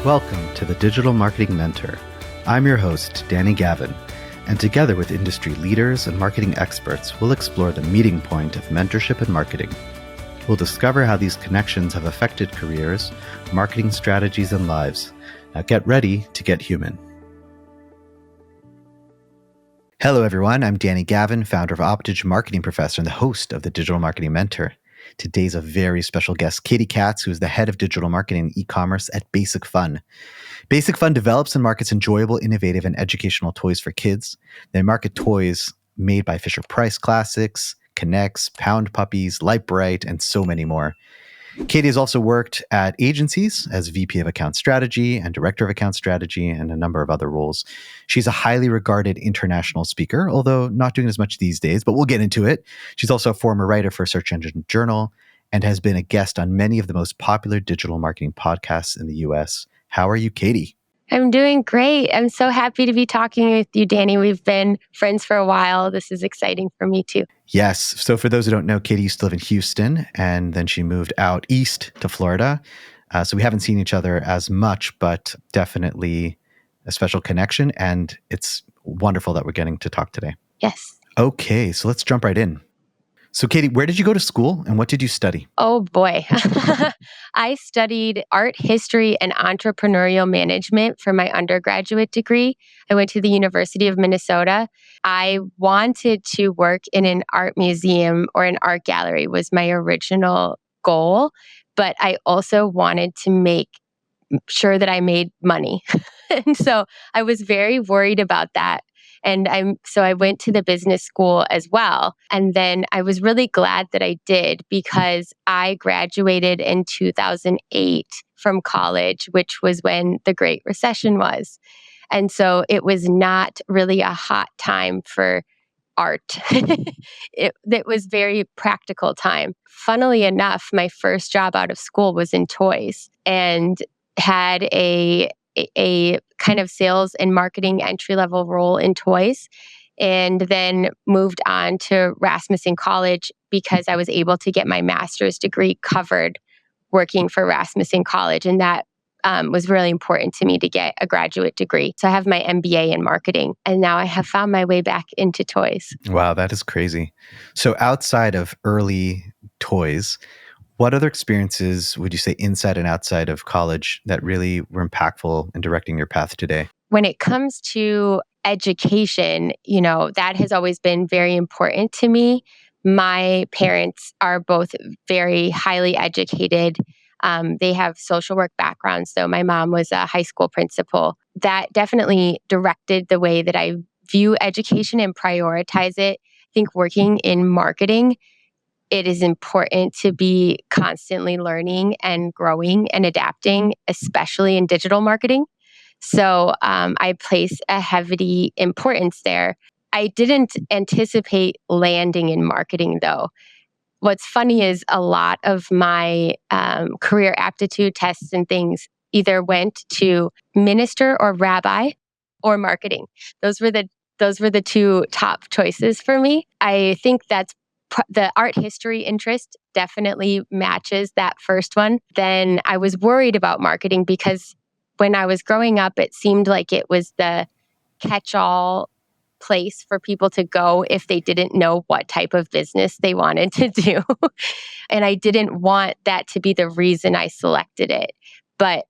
Welcome to the Digital Marketing Mentor. I'm your host, Danny Gavin, and together with industry leaders and marketing experts, we'll explore the meeting point of mentorship and marketing. We'll discover how these connections have affected careers, marketing strategies, and lives. Now get ready to get human. Hello, everyone. I'm Danny Gavin, founder of Optage Marketing Professor and the host of the Digital Marketing Mentor. Today's a very special guest, Katy Katz, who is the head of digital marketing and e-commerce at Basic Fun. Basic Fun develops and markets enjoyable, innovative, and educational toys for kids. They market toys made by Fisher-Price Classics, K'NEX, Pound Puppies, Light Bright, and so many more. Katy has also worked at agencies as VP of Account Strategy and Director of Account Strategy and a number of other roles. She's a highly regarded international speaker, although not doing as much these days, but we'll get into it. She's also a former writer for Search Engine Journal and has been a guest on many of the most popular digital marketing podcasts in the US. How are you, Katy? I'm doing great. I'm so happy to be talking with you, Danny. We've been friends for a while. This is exciting for me too. Yes. So for those who don't know, Katy used to live in Houston, and then she moved out east to Florida. So we haven't seen each other as much, but definitely a special connection. And it's wonderful that we're getting to talk today. Yes. Okay. So let's jump right in. So Katy, where did you go to school and what did you study? Oh boy. I studied art history and entrepreneurial management for my undergraduate degree. I went to the University of Minnesota. I wanted to work in an art museum or an art gallery was my original goal, but I also wanted to make sure that I made money. And so I was very worried about that. And I went to the business school as well. And then I was really glad that I did because I graduated in 2008 from college, which was when the Great Recession was. And so it was not really a hot time for art. It was very practical time. Funnily enough, my first job out of school was in toys and had a kind of sales and marketing entry-level role in toys, and then moved on to Rasmussen College because I was able to get my master's degree covered working for Rasmussen College. And that was really important to me to get a graduate degree. So I have my MBA in marketing, and now I have found my way back into toys. Wow, that is crazy. So outside of early toys, what other experiences would you say inside and outside of college that really were impactful in directing your path today? When it comes to education, that has always been very important to me. My parents are both very highly educated. They have social work backgrounds. So my mom was a high school principal. That definitely directed the way that I view education and prioritize it. I think working in marketing, it is important to be constantly learning and growing and adapting, especially in digital marketing. So I place a heavy importance there. I didn't anticipate landing in marketing, though. What's funny is a lot of my career aptitude tests and things either went to minister or rabbi or marketing. Those were the two top choices for me. I think that's the art history interest definitely matches that first one. Then I was worried about marketing because when I was growing up, it seemed like it was the catch-all place for people to go if they didn't know what type of business they wanted to do. And I didn't want that to be the reason I selected it. But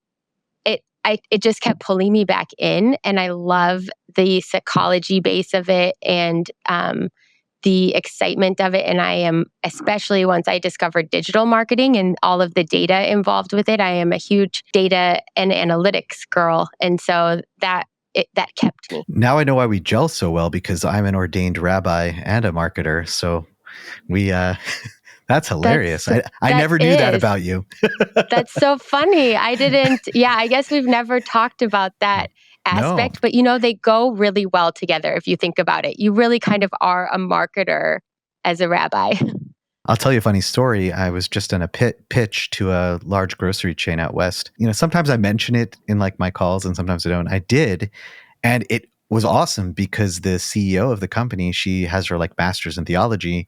it just kept pulling me back in. And I love the psychology base of it and the excitement of it. And I am, especially once I discovered digital marketing and all of the data involved with it, I am a huge data and analytics girl. And so that kept me. Now I know why we gel so well, because I'm an ordained rabbi and a marketer. So we, that's hilarious. I never knew that about you. That's so funny. I guess we've never talked about that aspect, but they go really well together if you think about it. You really kind of are a marketer as a rabbi. I'll tell you a funny story. I was just in a pitch to a large grocery chain out west. Sometimes I mention it in like my calls and sometimes I don't. I did. And it was awesome because the CEO of the company, she has her like master's in theology.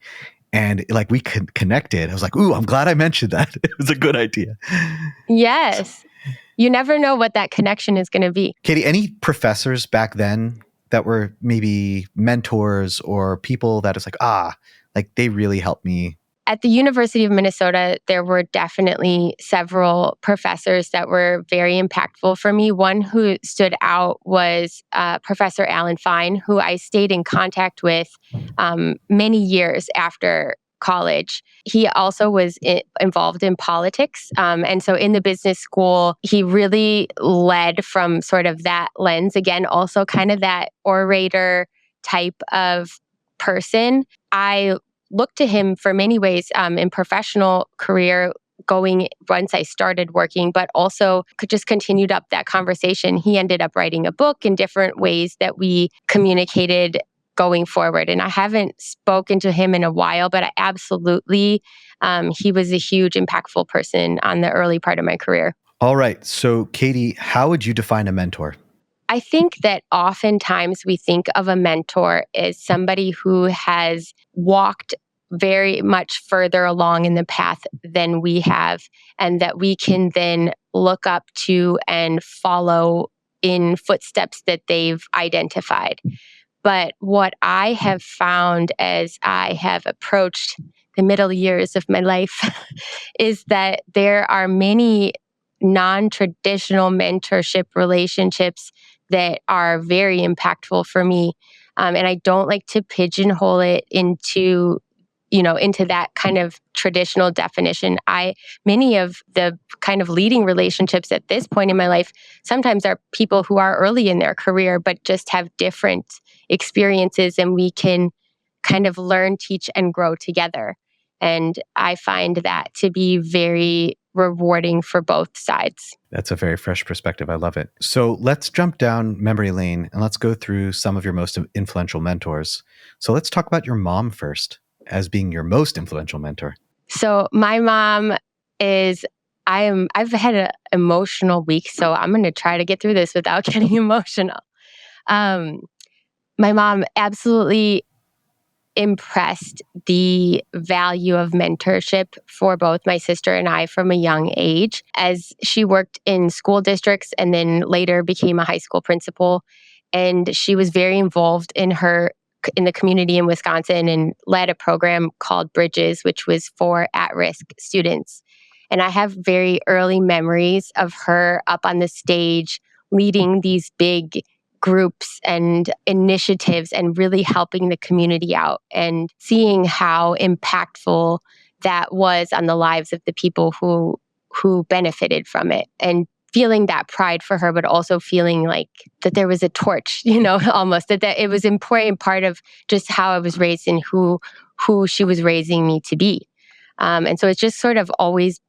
And like we connected. I was like, ooh, I'm glad I mentioned that. It was a good idea. Yes. you never know what that connection is going to be. Katy, any professors back then that were maybe mentors or people that is like they really helped me? At the University of Minnesota, there were definitely several professors that were very impactful for me. One who stood out was Professor Alan Fine, who I stayed in contact with many years after college. He also was involved in politics. And so in the business school, he really led from sort of that lens. Again, also kind of that orator type of person. I looked to him for many ways in professional career going once I started working, but also could just continued up that conversation. He ended up writing a book in different ways that we communicated going forward. And I haven't spoken to him in a while, but I absolutely, he was a huge, impactful person on the early part of my career. All right. So, Katy, how would you define a mentor? I think that oftentimes we think of a mentor as somebody who has walked very much further along in the path than we have, and that we can then look up to and follow in footsteps that they've identified. But what I have found as I have approached the middle years of my life is that there are many non traditional mentorship relationships that are very impactful for me. And I don't like to pigeonhole it into that kind of traditional definition. Many of the kind of leading relationships at this point in my life sometimes are people who are early in their career, but just have different experiences, and we can kind of learn, teach, and grow together. And I find that to be very rewarding for both sides. That's a very fresh perspective. I love it. So let's jump down memory lane and let's go through some of your most influential mentors. So let's talk about your mom first as being your most influential mentor. So my mom I've had an emotional week, so I'm going to try to get through this without getting emotional. Um, my mom absolutely impressed the value of mentorship for both my sister and I from a young age, as she worked in school districts and then later became a high school principal. And she was very involved in the community in Wisconsin and led a program called Bridges, which was for at-risk students. And I have very early memories of her up on the stage leading these big groups and initiatives and really helping the community out, and seeing how impactful that was on the lives of the people who benefited from it, and feeling that pride for her, but also feeling like that there was a torch, almost that it was an important part of just how I was raised and who she was raising me to be. And so it's just sort of always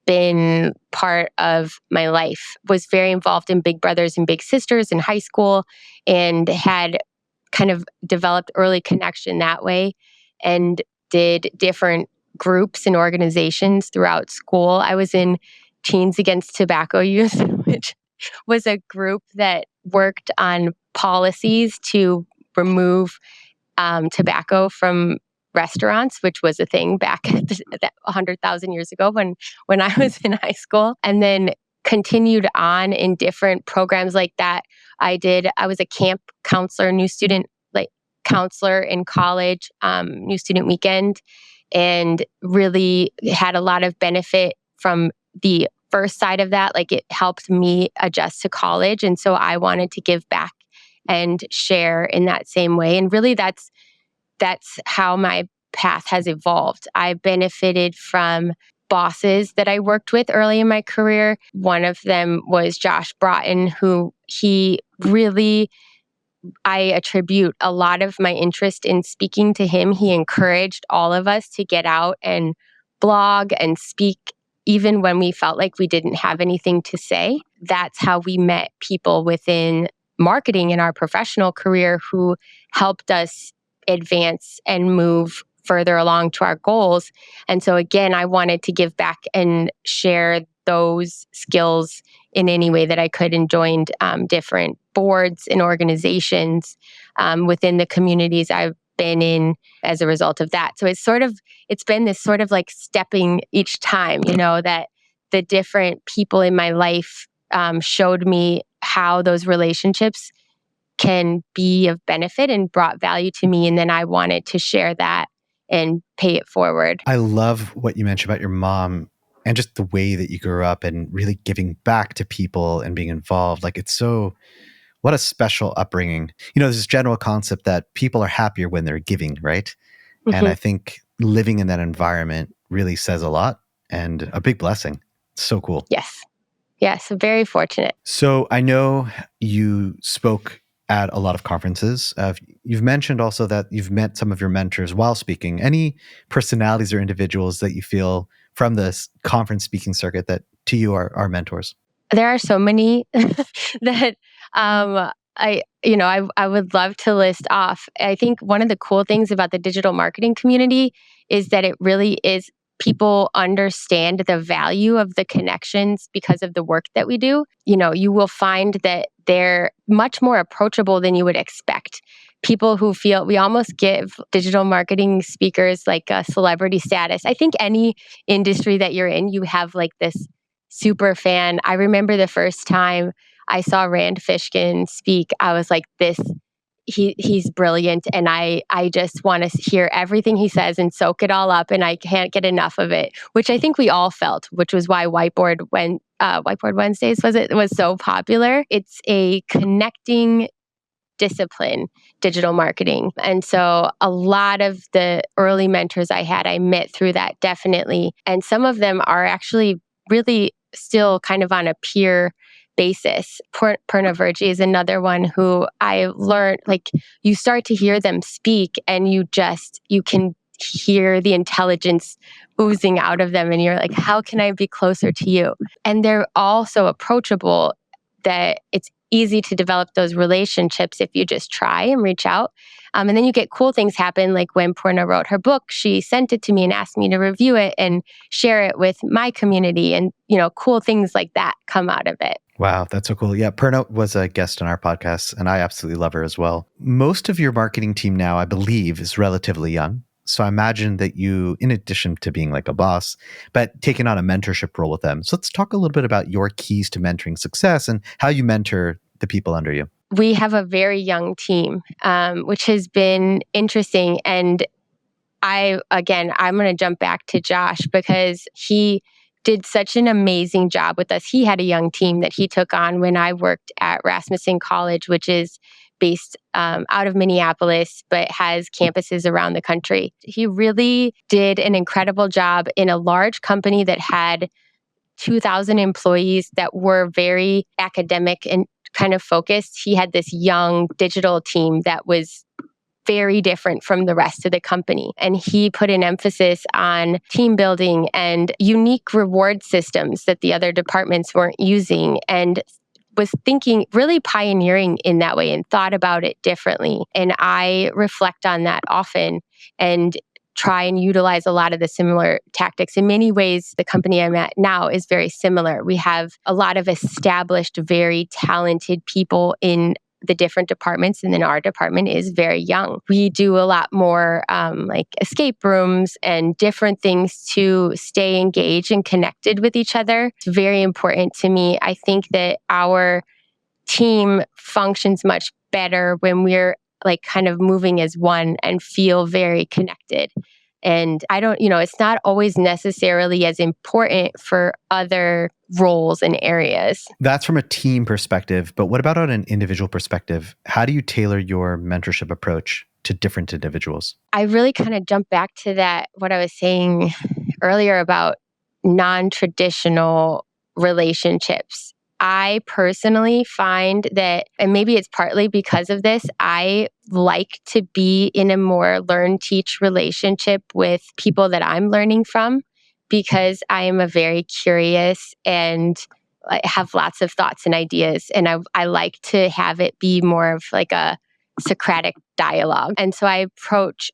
been part of my life. Was very involved in Big Brothers and Big Sisters in high school, and had kind of developed early connection that way, and did different groups and organizations throughout school. I was in Teens Against Tobacco Use, which was a group that worked on policies to remove tobacco from restaurants, which was a thing back 100,000 years ago when I was in high school, and then continued on in different programs like that. I was a camp counselor, new student counselor in college, new student weekend, and really had a lot of benefit from the first side of that. Like, it helped me adjust to college. And so I wanted to give back and share in that same way. And really that's how my path has evolved. I benefited from bosses that I worked with early in my career. One of them was Josh Broughton, who I attribute a lot of my interest in speaking to him. He encouraged all of us to get out and blog and speak, even when we felt like we didn't have anything to say. That's how we met people within marketing in our professional career who helped us advance and move further along to our goals. And so again, I wanted to give back and share those skills in any way that I could, and joined different boards and organizations within the communities I've been in as a result of that. So it's been this sort of like stepping each time, that the different people in my life showed me how those relationships can be of benefit and brought value to me. And then I wanted to share that and pay it forward. I love what you mentioned about your mom and just the way that you grew up and really giving back to people and being involved. Like it's so, what a special upbringing. There's this general concept that people are happier when they're giving, right? And Hmm. I think living in that environment really says a lot and a big blessing. So cool. Yes. Yes. Very fortunate. So I know you spoke at a lot of conferences. You've mentioned also that you've met some of your mentors while speaking. Any personalities or individuals that you feel from this conference speaking circuit that to you are mentors? There are so many that I would love to list off. I think one of the cool things about the digital marketing community is that it really is people understand the value of the connections because of the work that we do. You will find that they're much more approachable than you would expect. People who feel we almost give digital marketing speakers like a celebrity status. I think any industry that you're in, you have like this super fan. I remember the first time I saw Rand Fishkin speak, I was like, he's brilliant, and I just want to hear everything he says and soak it all up, and I can't get enough of it. Which I think we all felt, which was why Whiteboard Wednesdays was so popular. It's a connecting discipline, digital marketing. And so a lot of the early mentors I had, I met through that definitely. And some of them are actually really still kind of on a peer basis. Perna Virgie is another one who I learned, like, you start to hear them speak and you can hear the intelligence oozing out of them. And you're like, how can I be closer to you? And they're all so approachable that it's easy to develop those relationships if you just try and reach out. And then you get cool things happen. Like when Purna wrote her book, she sent it to me and asked me to review it and share it with my community. And, cool things like that come out of it. Wow, that's so cool. Yeah, Perna was a guest on our podcast, and I absolutely love her as well. Most of your marketing team now, I believe, is relatively young. So I imagine that you, in addition to being like a boss, but taking on a mentorship role with them. So let's talk a little bit about your keys to mentoring success and how you mentor the people under you. We have a very young team, which has been interesting. And I'm going to jump back to Josh because he did such an amazing job with us. He had a young team that he took on when I worked at Rasmussen College, which is based out of Minneapolis, but has campuses around the country. He really did an incredible job in a large company that had 2,000 employees that were very academic and kind of focused. He had this young digital team that was very different from the rest of the company. And he put an emphasis on team building and unique reward systems that the other departments weren't using, and was thinking, really pioneering in that way and thought about it differently. And I reflect on that often and try and utilize a lot of the similar tactics. In many ways, the company I'm at now is very similar. We have a lot of established, very talented people in the different departments, and then our department is very young. We do a lot more like escape rooms and different things to stay engaged and connected with each other. It's very important to me. I think that our team functions much better when we're like kind of moving as one and feel very connected. And I don't, it's not always necessarily as important for other roles and areas. That's from a team perspective, but what about on an individual perspective? How do you tailor your mentorship approach to different individuals? I really kind of jump back to that, what I was saying earlier about non-traditional relationships. I personally find that, and maybe it's partly because of this, I like to be in a more learn-teach relationship with people that I'm learning from, because I am a very curious and I have lots of thoughts and ideas. And I like to have it be more of like a Socratic dialogue. And so I approach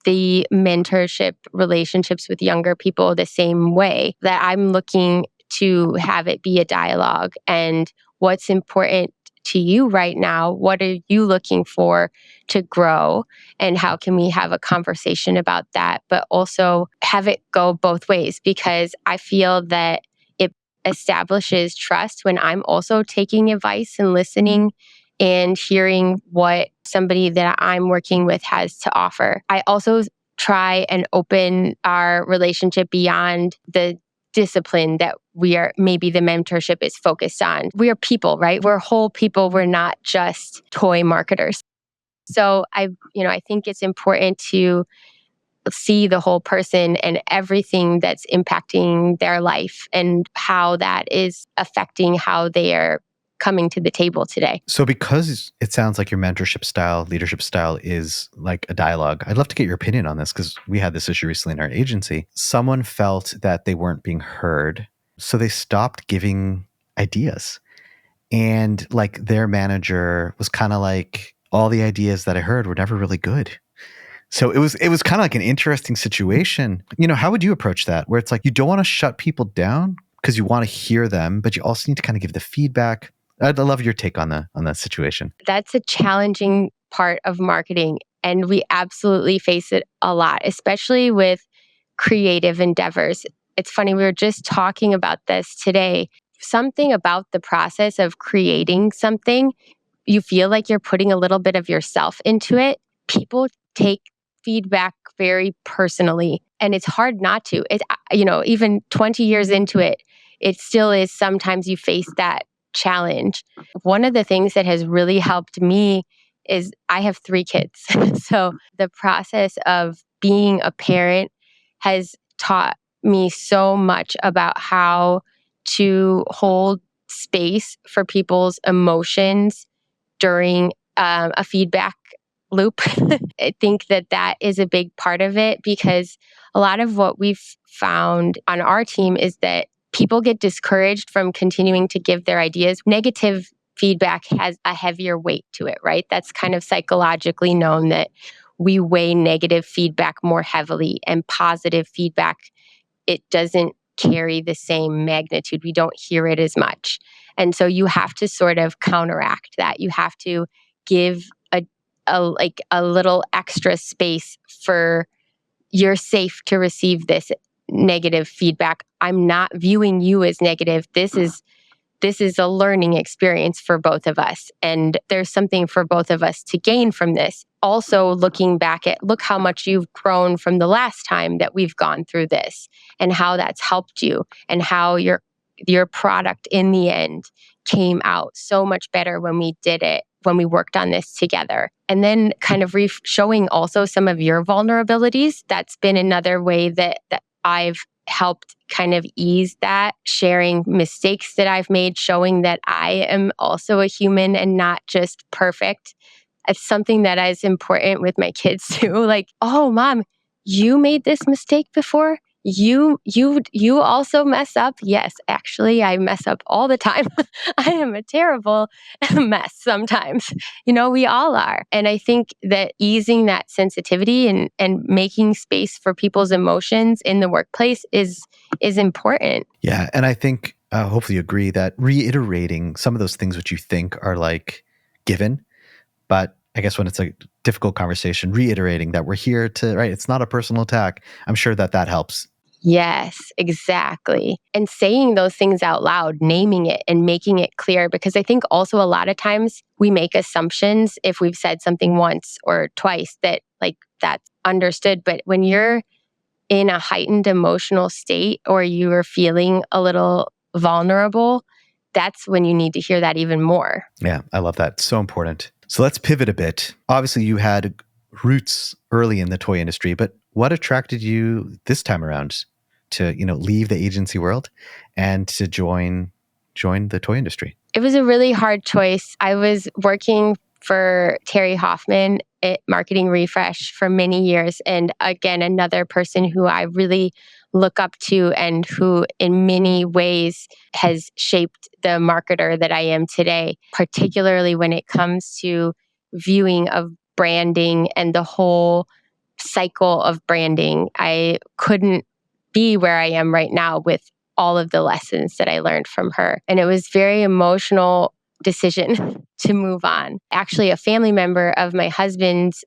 the mentorship relationships with younger people the same way, that I'm looking to have it be a dialogue. And what's important to you right now? What are you looking for to grow? And how can we have a conversation about that, but also have it go both ways? Because I feel that it establishes trust when I'm also taking advice and listening and hearing what somebody that I'm working with has to offer. I also try and open our relationship beyond the discipline that we are, maybe the mentorship is focused on. We are people, right? We're whole people. We're not just toy marketers. So I think it's important to see the whole person and everything that's impacting their life and how that is affecting how they are coming to the table today. So, because it sounds like your mentorship style, leadership style is like a dialogue, I'd love to get your opinion on this because we had this issue recently in our agency. Someone felt that they weren't being heard, so they stopped giving ideas. And like their manager was kind of like, all the ideas that I heard were never really good. So it was kind of like an interesting situation. How would you approach that? Where it's like you don't want to shut people down because you want to hear them, but you also need to kind of give the feedback. I'd love your take on that situation. That's a challenging part of marketing, and we absolutely face it a lot, especially with creative endeavors. It's funny, we were just talking about this today. Something about the process of creating something, you feel like you're putting a little bit of yourself into it. People take feedback very personally, and it's hard not to. Even 20 years into it, it still is sometimes you face that challenge. One of the things that has really helped me is I have 3 kids. So the process of being a parent has taught me so much about how to hold space for people's emotions during a feedback loop. I think that is a big part of it because a lot of what we've found on our team is that people get discouraged from continuing to give their ideas. Negative feedback has a heavier weight to it, right? That's kind of psychologically known that we weigh negative feedback more heavily, and positive feedback, it doesn't carry the same magnitude. We don't hear it as much. And so you have to sort of counteract that. You have to give a little extra space for you're safe to receive this negative feedback. I'm not viewing you as negative. This is a learning experience for both of us. And there's something for both of us to gain from this. Also, looking back at, look how much you've grown from the last time that we've gone through this and how that's helped you and how your product in the end came out so much better when we did it, when we worked on this together. And then kind of showing also some of your vulnerabilities. That's been another way that I've helped kind of ease that, sharing mistakes that I've made, showing that I am also a human and not just perfect. It's something that is important with my kids too. Like, oh, mom, you made this mistake before. You also mess up. Yes, actually, I mess up all the time. I am a terrible mess sometimes. We all are. And I think that easing that sensitivity and making space for people's emotions in the workplace is important. Yeah. And I think hopefully you agree that reiterating some of those things which you think are like given, but I guess when it's a difficult conversation, reiterating that we're here to, right, it's not a personal attack. I'm sure that helps. Yes, exactly. And saying those things out loud, naming it and making it clear, because I think also a lot of times we make assumptions if we've said something once or twice that like that's understood. But when you're in a heightened emotional state or you are feeling a little vulnerable, that's when you need to hear that even more. Yeah, I love that. So important. So let's pivot a bit. Obviously, you had roots early in the toy industry, but what attracted you this time around to, leave the agency world and to join the toy industry? It was a really hard choice. I was working for Terry Hoffman at Marketing Refresh for many years. And again, another person who I really look up to and who in many ways has shaped the marketer that I am today, particularly when it comes to viewing of branding and the whole cycle of branding. I couldn't be where I am right now with all of the lessons that I learned from her. And it was very emotional decision to move on. Actually, a family member of my husband's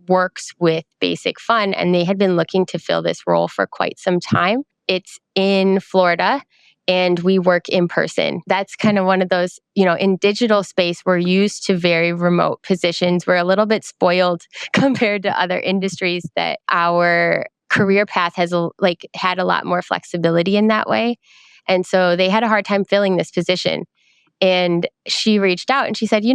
works with Basic Fun, and they had been looking to fill this role for quite some time. It's in Florida, and we work in person. That's kind of one of those, in digital space, we're used to very remote positions. We're a little bit spoiled compared to other industries that our career path has had a lot more flexibility in that way. And so they had a hard time filling this position. And she reached out and she said,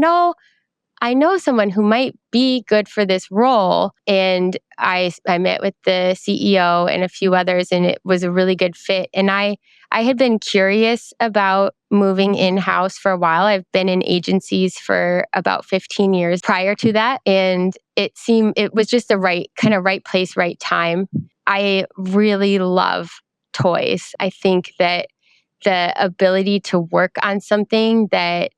I know someone who might be good for this role. And I met with the CEO and a few others, and it was a really good fit. And I had been curious about moving in-house for a while. I've been in agencies for about 15 years prior to that. And it was just the right place, right time. I really love toys. I think that the ability to work on something that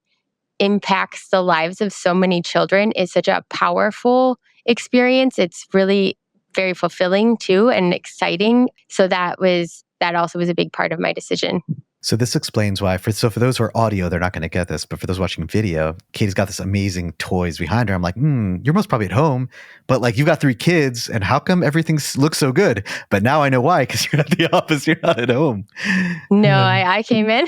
impacts the lives of so many children is such a powerful experience. It's really very fulfilling too and exciting. So that also was a big part of my decision. So this explains why, for those who are audio, they're not going to get this, but for those watching video, Katie's got this amazing toys behind her. I'm like, you're most probably at home, but like you've got 3 kids, and how come everything looks so good? But now I know why, because you're at the office, you're not at home. No, I came in.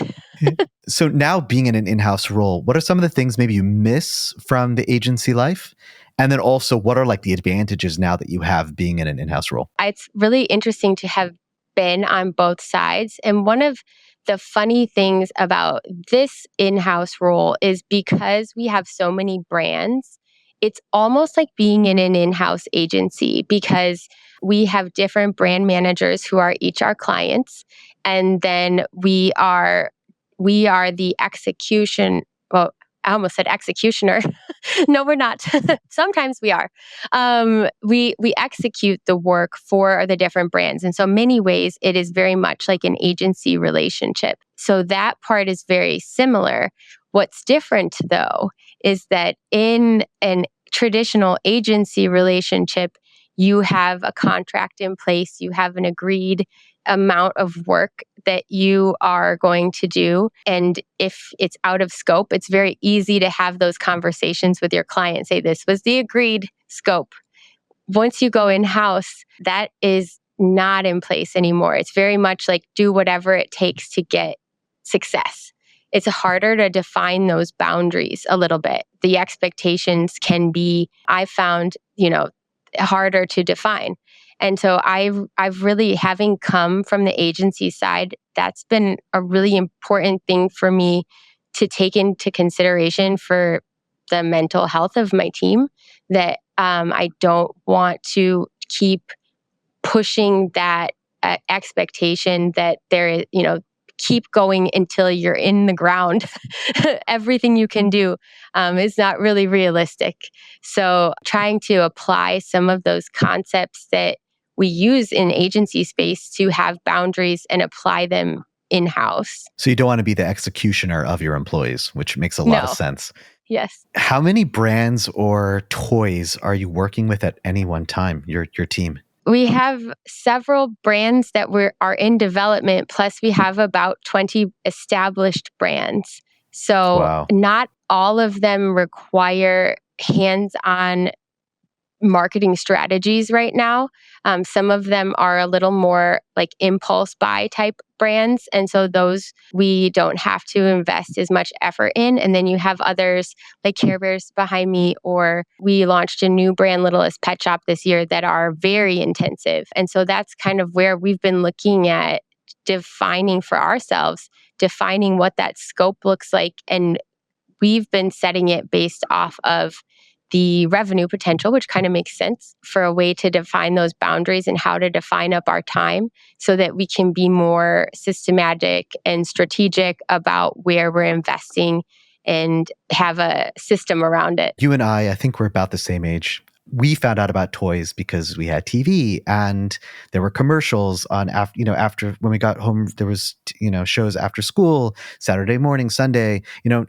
So now being in an in-house role, what are some of the things maybe you miss from the agency life? And then also, what are like the advantages now that you have being in an in-house role? It's really interesting to have been on both sides. And one of the funny things about this in-house role is because we have so many brands, it's almost like being in an in-house agency because we have different brand managers who are each our clients. And then we are the execution. Well, I almost said executioner. No, we're not. Sometimes we are. We execute the work for the different brands. And so many ways, it is very much like an agency relationship. So that part is very similar. What's different, though, is that in an traditional agency relationship, you have a contract in place, you have an agreed amount of work that you are going to do. And if it's out of scope, it's very easy to have those conversations with your client, say, this was the agreed scope. Once you go in-house, that is not in place anymore. It's very much like do whatever it takes to get success. It's harder to define those boundaries a little bit. The expectations can be, I found, harder to define. And so I've really, having come from the agency side, that's been a really important thing for me to take into consideration for the mental health of my team, that I don't want to keep pushing that expectation that there is, keep going until you're in the ground. Everything you can do is not really realistic. So trying to apply some of those concepts that we use in agency space to have boundaries and apply them in-house. So you don't want to be the executioner of your employees, which makes a lot of sense. Yes. How many brands or toys are you working with at any one time, your team? We have several brands that are in development, plus we have about 20 established brands. So Not all of them require hands-on marketing strategies right now. Some of them are a little more like impulse buy type brands. And so those we don't have to invest as much effort in. And then you have others like Care Bears behind me, or we launched a new brand, Littlest Pet Shop, this year that are very intensive. And so that's kind of where we've been looking at defining for ourselves, defining what that scope looks like. And we've been setting it based off of the revenue potential, which kind of makes sense for a way to define those boundaries and how to define up our time so that we can be more systematic and strategic about where we're investing and have a system around it. You and I think we're about the same age. We found out about toys because we had TV and there were commercials on after when we got home, there was, shows after school, Saturday morning, Sunday.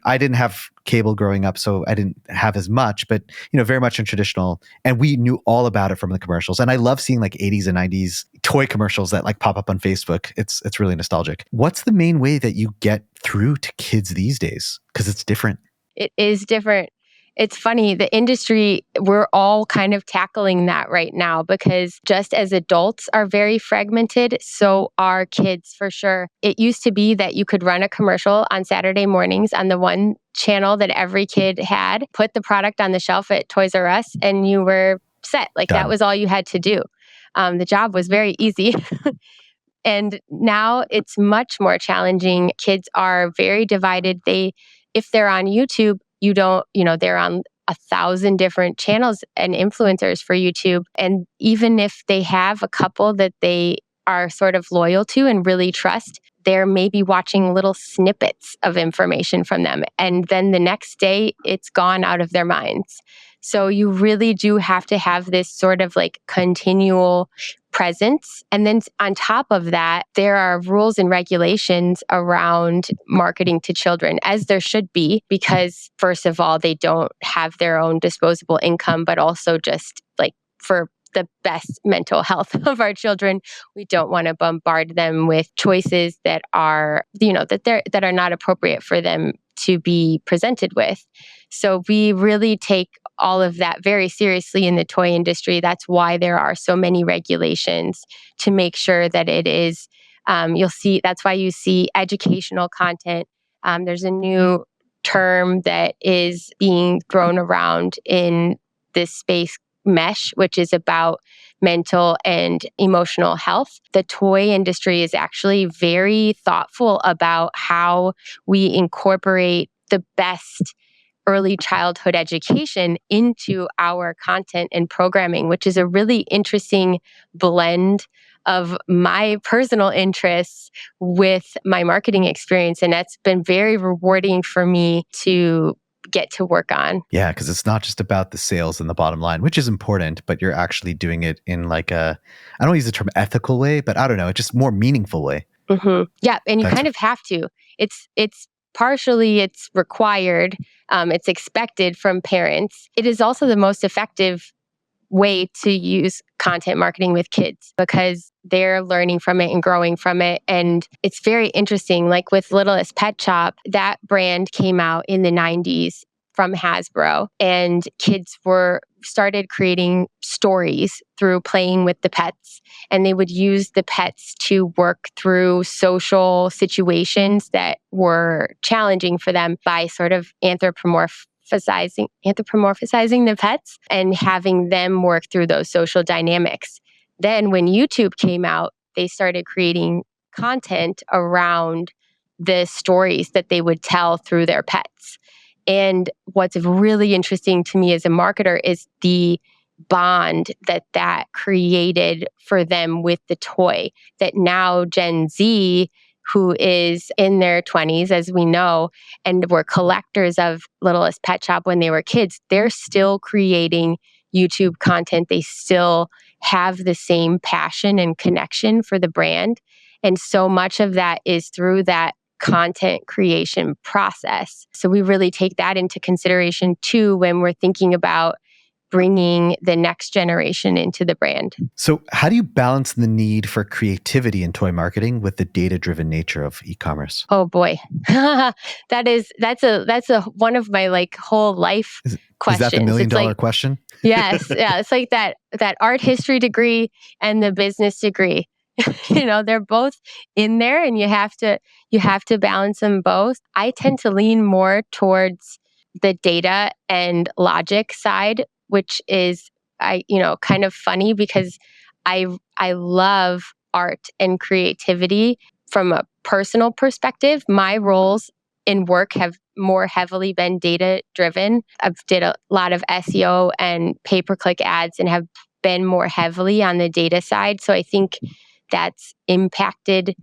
I didn't have cable growing up, so I didn't have as much, but, very much in traditional. And we knew all about it from the commercials. And I love seeing like 80s and 90s toy commercials that like pop up on Facebook. It's really nostalgic. What's the main way that you get through to kids these days? Because it's different. It is different. It's funny, the industry, we're all kind of tackling that right now because just as adults are very fragmented, so are kids for sure. It used to be that you could run a commercial on Saturday mornings on the one channel that every kid had, put the product on the shelf at Toys R Us, and you were set. Like that Done. was all you had to do. The job was very easy. And now it's much more challenging. Kids are very divided. If they're on YouTube, they're on 1,000 different channels and influencers for YouTube. And even if they have a couple that they are sort of loyal to and really trust, they're maybe watching little snippets of information from them. And then the next day, it's gone out of their minds. So you really do have to have this sort of like continual presence. And then on top of that, there are rules and regulations around marketing to children, as there should be, because first of all, they don't have their own disposable income, but also just like for the best mental health of our children, we don't want to bombard them with choices that are, that are not appropriate for them to be presented with. So we really take all of that very seriously in the toy industry. That's why there are so many regulations to make sure that it is, that's why you see educational content. There's a new term that is being thrown around in this space, mesh, which is about mental and emotional health. The toy industry is actually very thoughtful about how we incorporate the best early childhood education into our content and programming, which is a really interesting blend of my personal interests with my marketing experience. And that's been very rewarding for me to get to work on. Yeah, because it's not just about the sales and the bottom line, which is important, but you're actually doing it in like I don't want to use the term ethical way, but I don't know, just more meaningful way. Mm-hmm. Yeah, and you That's kind of have to. It's partially it's required. It's expected from parents. It is also the most effective way to use content marketing with kids because they're learning from it and growing from it. And it's very interesting. Like with Littlest Pet Shop, that brand came out in the 90s from Hasbro, and kids started creating stories through playing with the pets, and they would use the pets to work through social situations that were challenging for them by sort of anthropomorphizing the pets and having them work through those social dynamics. Then when YouTube came out, they started creating content around the stories that they would tell through their pets. And what's really interesting to me as a marketer is the bond that created for them with the toy, that now Gen Z, who is in their 20s, as we know, and were collectors of Littlest Pet Shop when they were kids, they're still creating YouTube content. They still have the same passion and connection for the brand. And so much of that is through that content creation process. So we really take that into consideration too when we're thinking about bringing the next generation into the brand. So how do you balance the need for creativity in toy marketing with the data-driven nature of e-commerce? Oh boy. That's a one of my like whole life questions. Is that the $1 million It's like, question? yes, yeah, it's like that art history degree and the business degree. They're both in there and you have to balance them both. I tend to lean more towards the data and logic side, which is kind of funny because I love art and creativity from a personal perspective. My roles in work have more heavily been data driven. I've did a lot of SEO and pay-per-click ads and have been more heavily on the data side. So I think that's impacted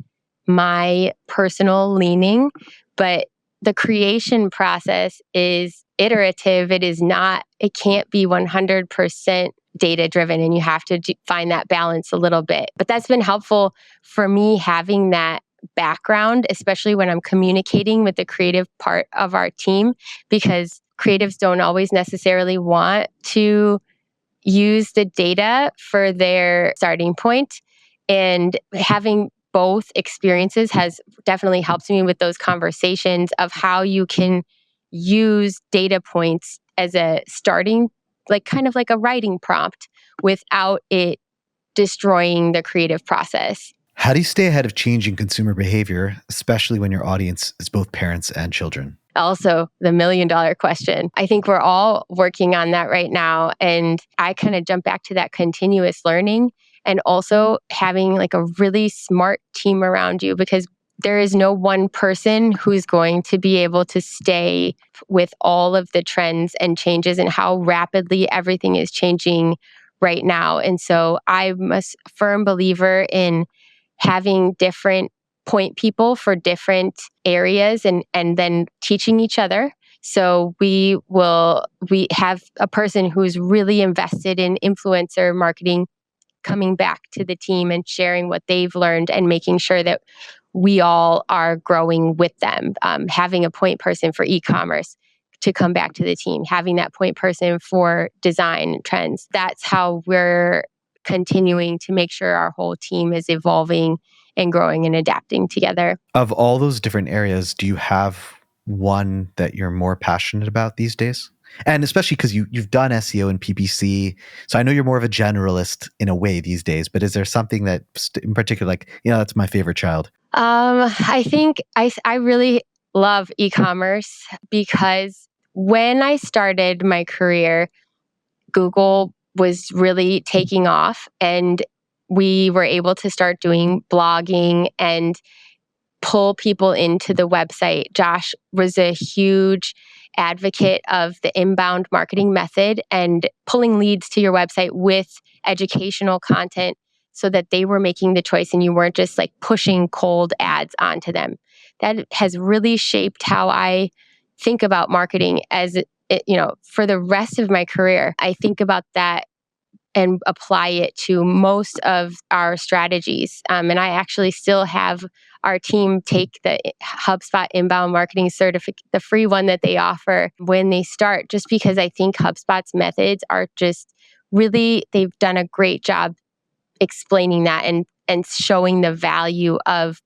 my personal leaning. But the creation process is iterative. It can't be 100% data driven, and you have to find that balance a little bit. But that's been helpful for me having that background, especially when I'm communicating with the creative part of our team, because creatives don't always necessarily want to use the data for their starting point. And having both experiences has definitely helped me with those conversations of how you can use data points as a starting, like kind of like a writing prompt without it destroying the creative process. How do you stay ahead of changing consumer behavior, especially when your audience is both parents and children? Also, the $1,000,000 question. I think we're all working on that right now. And I kind of jump back to that continuous learning and also having like a really smart team around you, because there is no one person who's going to be able to stay with all of the trends and changes and how rapidly everything is changing right now. And so I'm a firm believer in having different point people for different areas and then teaching each other. So we have a person who's really invested in influencer marketing coming back to the team and sharing what they've learned and making sure that we all are growing with them. Having a point person for e-commerce to come back to the team, having that point person for design trends. That's how we're continuing to make sure our whole team is evolving and growing and adapting together. Of all those different areas, do you have one that you're more passionate about these days? And especially because you've done SEO and PPC, so I know you're more of a generalist in a way these days. But is there something that, in particular, like that's my favorite child? I think I really love e-commerce because when I started my career, Google was really taking off, and we were able to start doing blogging and pull people into the website. Josh was a huge advocate of the inbound marketing method and pulling leads to your website with educational content so that they were making the choice and you weren't just like pushing cold ads onto them. That has really shaped how I think about marketing for the rest of my career. I think about that and apply it to most of our strategies. And I actually still have our team take the HubSpot inbound marketing certificate, the free one that they offer when they start, just because I think HubSpot's methods are just really, they've done a great job explaining that and showing the value of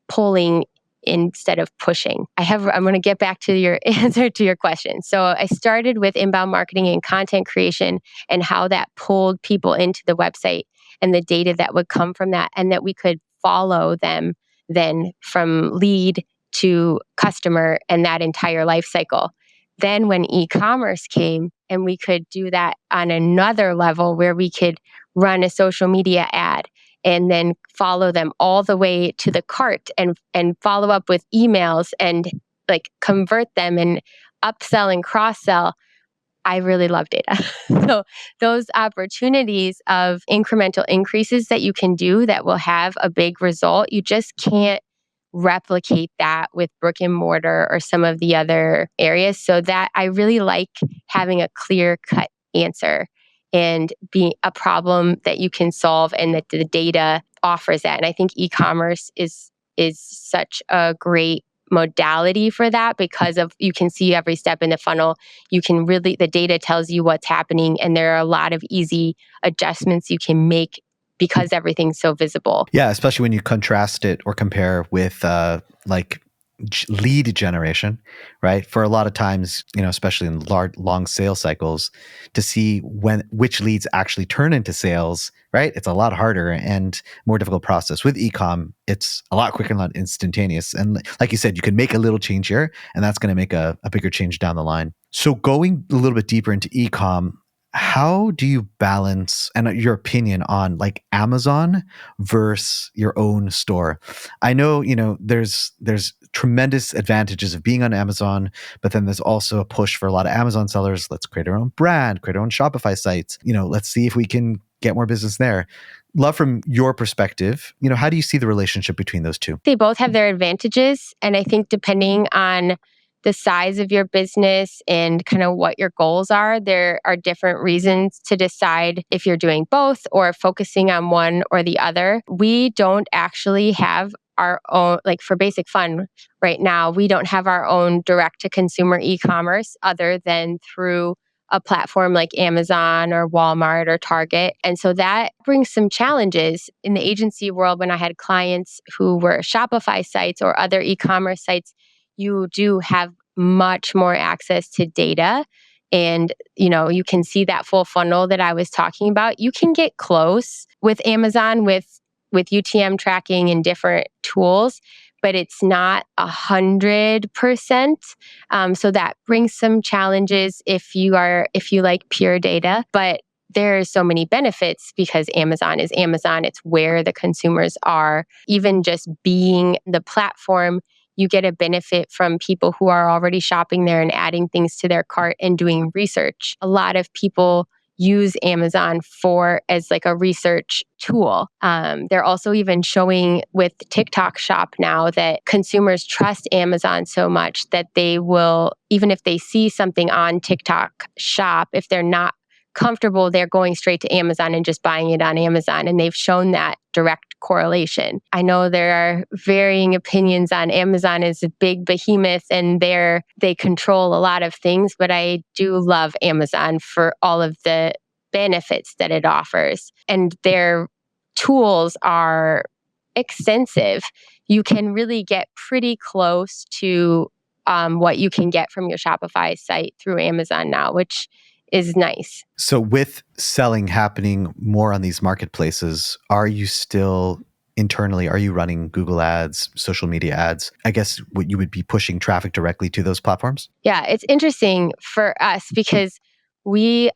pulling instead of pushing. I'm going to get back to your answer to your question. So I started with inbound marketing and content creation and how that pulled people into the website and the data that would come from that, and that we could follow them then from lead to customer and that entire life cycle. Then when e-commerce came and we could do that on another level where we could run a social media ad and then follow them all the way to the cart and follow up with emails and like convert them and upsell and cross sell. I really love data. So those opportunities of incremental increases that you can do that will have a big result, you just can't replicate that with brick and mortar or some of the other areas. So that I really like having a clear cut answer and be a problem that you can solve and that the data offers that. And I think e-commerce is such a great modality for that because of you can see every step in the funnel. You can really, the data tells you what's happening, and there are a lot of easy adjustments you can make because everything's so visible. Yeah, especially when you contrast it or compare with lead generation, right? For a lot of times, especially in long sales cycles, to see which leads actually turn into sales, right? It's a lot harder and more difficult process. With e-com, it's a lot quicker and a lot instantaneous. And like you said, you can make a little change here, and that's going to make a bigger change down the line. So going a little bit deeper into e-com, how do you balance, and your opinion on like Amazon versus your own store? I know, there's tremendous advantages of being on Amazon, but then there's also a push for a lot of Amazon sellers. Let's create our own brand, create our own Shopify sites. Let's see if we can get more business there. Love from your perspective, how do you see the relationship between those two? They both have their advantages. And I think depending on the size of your business and kind of what your goals are, there are different reasons to decide if you're doing both or focusing on one or the other. We don't actually have our own, like for Basic Fun right now, we don't have our own direct to consumer e-commerce other than through a platform like Amazon or Walmart or Target. And so that brings some challenges in the agency world. When I had clients who were Shopify sites or other e-commerce sites, you do have much more access to data and you can see that full funnel that I was talking about. You can get close with Amazon with UTM tracking and different tools, but it's not 100%. So that brings some challenges if you like pure data, but there are so many benefits because Amazon is Amazon. It's where the consumers are. Even just being the platform, you get a benefit from people who are already shopping there and adding things to their cart and doing research. A lot of people use Amazon as like a research tool. They're also even showing with TikTok Shop now that consumers trust Amazon so much that they will, even if they see something on TikTok Shop, if they're not comfortable, they're going straight to Amazon and just buying it on Amazon. And they've shown that direct correlation. I know there are varying opinions on Amazon as a big behemoth and they control a lot of things, but I do love Amazon for all of the benefits that it offers. And their tools are extensive. You can really get pretty close to what you can get from your Shopify site through Amazon now, which is nice. So with selling happening more on these marketplaces, are you still internally, are you running Google ads, social media ads? I guess you would be pushing traffic directly to those platforms? Yeah, it's interesting for us because we're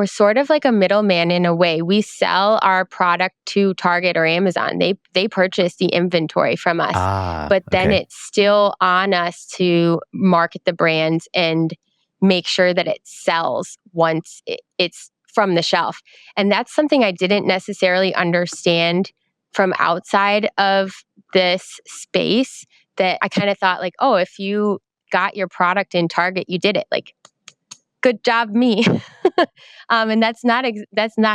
sort of like a middleman in a way. We sell our product to Target or Amazon. They purchase the inventory from us. But then it's still on us to market the brands and make sure that it sells once it's from the shelf. And that's something I didn't necessarily understand from outside of this space, that I kind of thought like, oh, if you got your product in Target, you did it. Like, good job, me. And that's not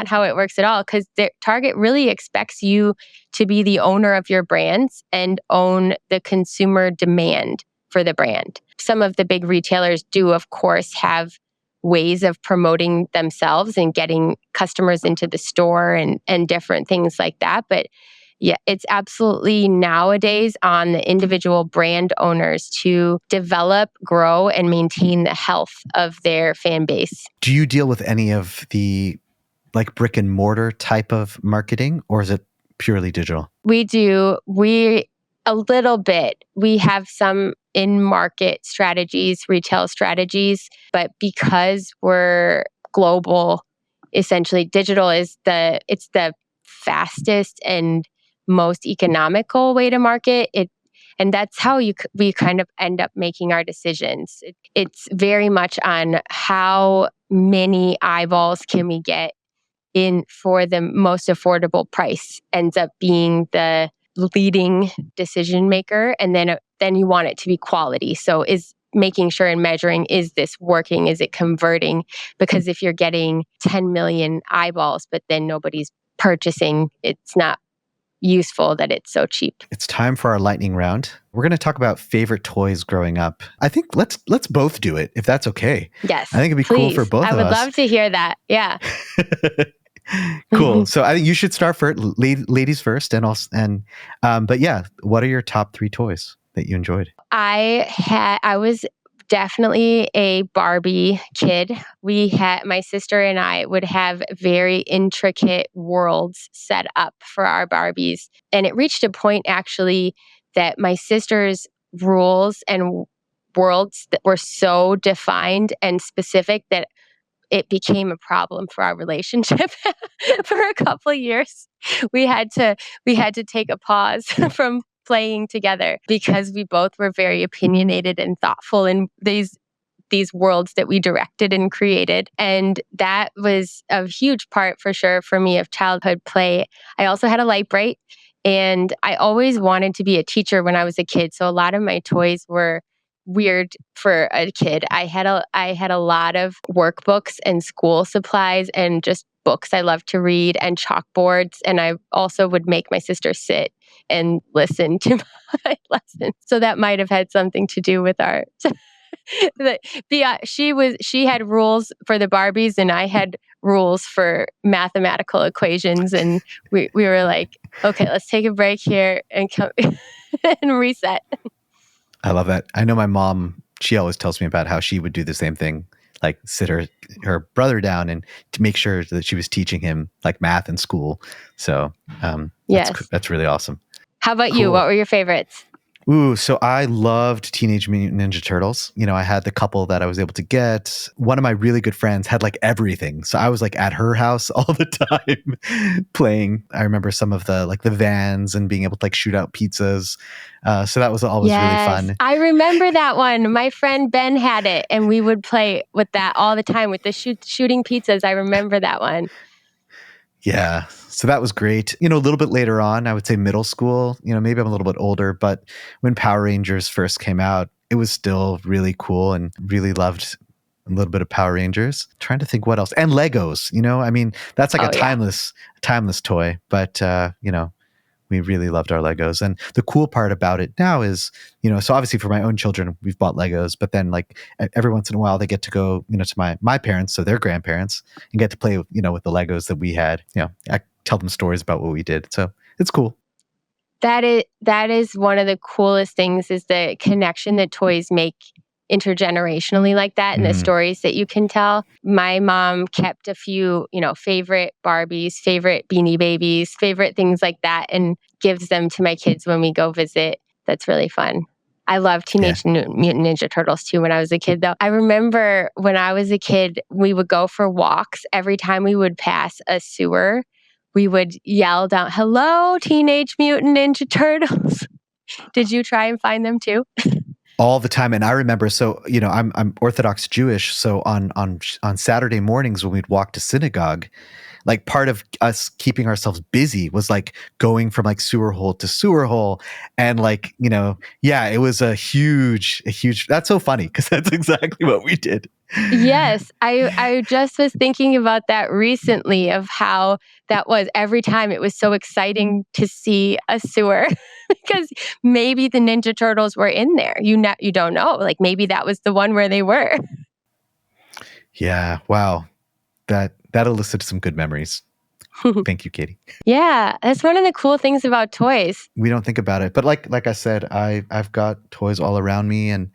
how it works at all, because Target really expects you to be the owner of your brands and own the consumer demand for the brand. Some of the big retailers do, of course, have ways of promoting themselves and getting customers into the store and different things like that. But yeah, it's absolutely nowadays on the individual brand owners to develop, grow, and maintain the health of their fan base. Do you deal with any of the like brick and mortar type of marketing, or is it purely digital? We do. A little bit. We have some in-market strategies, retail strategies, but because we're global, essentially digital is the fastest and most economical way to market it. And that's how we kind of end up making our decisions. It's very much on how many eyeballs can we get in for the most affordable price ends up being the leading decision maker. And then you want it to be quality. So is making sure and measuring, is this working? Is it converting? Because if you're getting 10 million eyeballs, but then nobody's purchasing, it's not useful that it's so cheap. It's time for our lightning round. We're going to talk about favorite toys growing up. I think let's both do it, if that's okay. Yes. I think it'd be please. cool for both of us. I would love to hear that. Yeah. Cool. So I think you should start first, ladies first, but yeah, what are your top 3 toys that you enjoyed? I was definitely a Barbie kid. My sister and I would have very intricate worlds set up for our Barbies. And it reached a point actually that my sister's rules and worlds that were so defined and specific that it became a problem for our relationship for a couple of years. We had to take a pause from playing together because we both were very opinionated and thoughtful in these worlds that we directed and created. And that was a huge part for sure for me of childhood play. I also had a light bright, and I always wanted to be a teacher when I was a kid. So a lot of my toys were weird for a kid. I had a lot of workbooks and school supplies and just books I love to read and chalkboards. And I also would make my sister sit and listen to my lessons. So that might have had something to do with our she had rules for the Barbies and I had rules for mathematical equations, and we were like, okay, let's take a break here and come and reset. I love that. I know my mom, she always tells me about how she would do the same thing. like sit her brother down and to make sure that she was teaching him like math in school. So Yes. that's really awesome. How about you? Cool. What were your favorites? Ooh, so I loved Teenage Mutant Ninja Turtles. I had the couple that I was able to get. One of my really good friends had like everything. So I was like at her house all the time playing. I remember some of the like the vans and being able to like shoot out pizzas. So that was always really fun. I remember that one. My friend Ben had it, and we would play with that all the time with the shooting pizzas. I remember that one. Yeah. So that was great. A little bit later on, I would say middle school, maybe I'm a little bit older, but when Power Rangers first came out, it was still really cool and really loved a little bit of Power Rangers. Trying to think what else. And Legos, I mean, that's like timeless toy, but we really loved our Legos. And the cool part about it now is, so obviously for my own children, we've bought Legos, but then like every once in a while they get to go, to my parents, so their grandparents, and get to play, with the Legos that we had. I tell them stories about what we did. So it's cool. That is one of the coolest things, is the connection that toys make intergenerationally like that, and the stories that you can tell. My mom kept a few, favorite Barbies, favorite Beanie Babies, favorite things like that, and gives them to my kids when we go visit. That's really fun. I love Teenage Mutant Ninja Turtles too when I was a kid, though. I remember when I was a kid, we would go for walks. Every time we would pass a sewer, we would yell down, "Hello, Teenage Mutant Ninja Turtles." Did you try and find them too? All the time. And I remember, so, I'm Orthodox Jewish. So on Saturday mornings when we'd walk to synagogue, like part of us keeping ourselves busy was like going from like sewer hole to sewer hole. And like, it was a huge, that's so funny because that's exactly what we did. Yes. I just was thinking about that recently, of how that was every time. It was so exciting to see a sewer because maybe the Ninja Turtles were in there. You don't know. Like maybe that was the one where they were. Yeah. Wow. That elicited some good memories. Thank you, Katy. Yeah, that's one of the cool things about toys. We don't think about it, but like I said, I've got toys all around me, and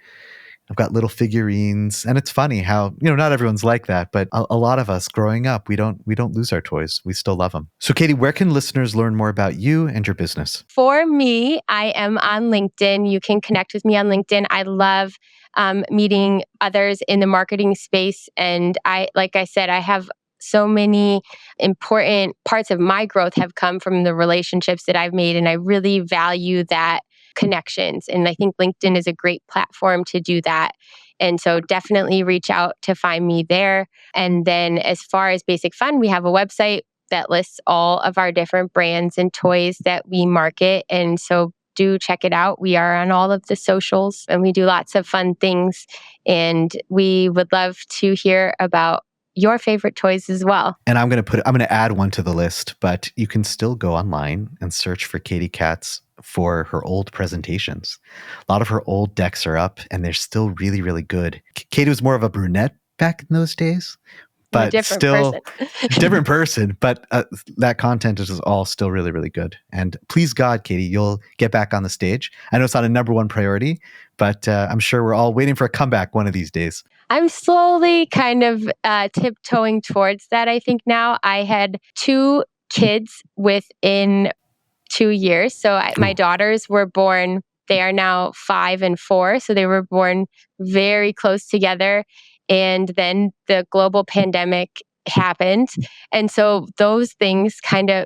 I've got little figurines, and it's funny how not everyone's like that, but a lot of us growing up, we don't lose our toys. We still love them. So, Katy, where can listeners learn more about you and your business? For me, I am on LinkedIn. You can connect with me on LinkedIn. I love meeting others in the marketing space, and like I said, I have so many important parts of my growth have come from the relationships that I've made, and I really value that connections. And I think LinkedIn is a great platform to do that. And so definitely reach out to find me there. And then as far as Basic Fun, we have a website that lists all of our different brands and toys that we market. And so do check it out. We are on all of the socials and we do lots of fun things. And we would love to hear about your favorite toys as well. And I'm going to add one to the list, but you can still go online and search for Katy Katz for her old presentations. A lot of her old decks are up and they're still really, really good. Katy was more of a brunette back in those days, but still different person. But that content is all still really, really good. And please God, Katy, you'll get back on the stage. I know it's not a number one priority, but I'm sure we're all waiting for a comeback one of these days. I'm slowly kind of tiptoeing towards that. I think now I had 2 kids within 2 years. So my daughters were born, they are now 5 and 4. So they were born very close together. And then the global pandemic happened. And so those things kind of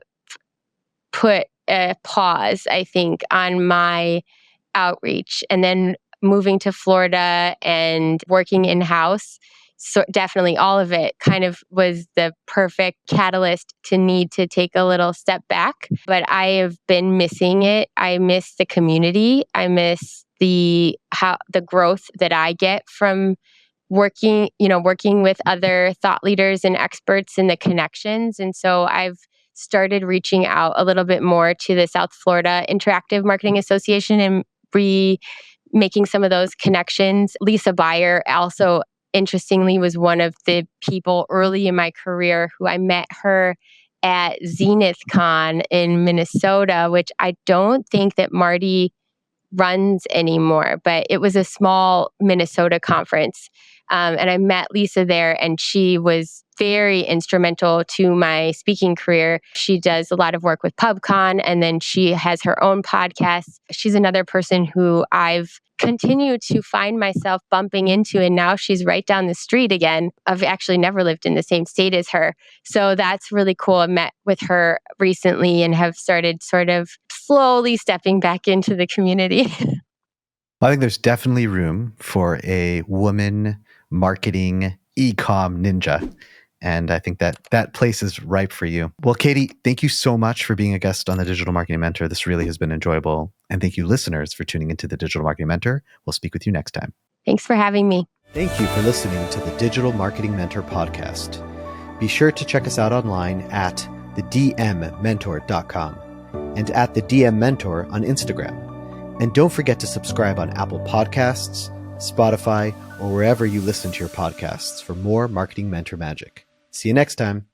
put a pause, I think, on my outreach. And then moving to Florida and working in-house, so definitely all of it kind of was the perfect catalyst to need to take a little step back. But I have been missing it. I miss the community. I miss the growth that I get from working with other thought leaders and experts and the connections. And so I've started reaching out a little bit more to the South Florida Interactive Marketing Association and making some of those connections. Lisa Beyer also, interestingly, was one of the people early in my career who I met her at Zenith Con in Minnesota, which I don't think that Marty runs anymore, but it was a small Minnesota conference. And I met Lisa there, and she was very instrumental to my speaking career. She does a lot of work with PubCon, and then she has her own podcast. She's another person who I've continued to find myself bumping into, and now she's right down the street again. I've actually never lived in the same state as her. So that's really cool. I met with her recently and have started sort of slowly stepping back into the community. I think there's definitely room for a woman marketing e-com ninja. And I think that place is ripe for you. Well, Katy, thank you so much for being a guest on the Digital Marketing Mentor. This really has been enjoyable. And thank you, listeners, for tuning into the Digital Marketing Mentor. We'll speak with you next time. Thanks for having me. Thank you for listening to the Digital Marketing Mentor podcast. Be sure to check us out online at thedmmentor.com and at the DM Mentor on Instagram. And don't forget to subscribe on Apple Podcasts, Spotify, or wherever you listen to your podcasts for more marketing mentor magic. See you next time.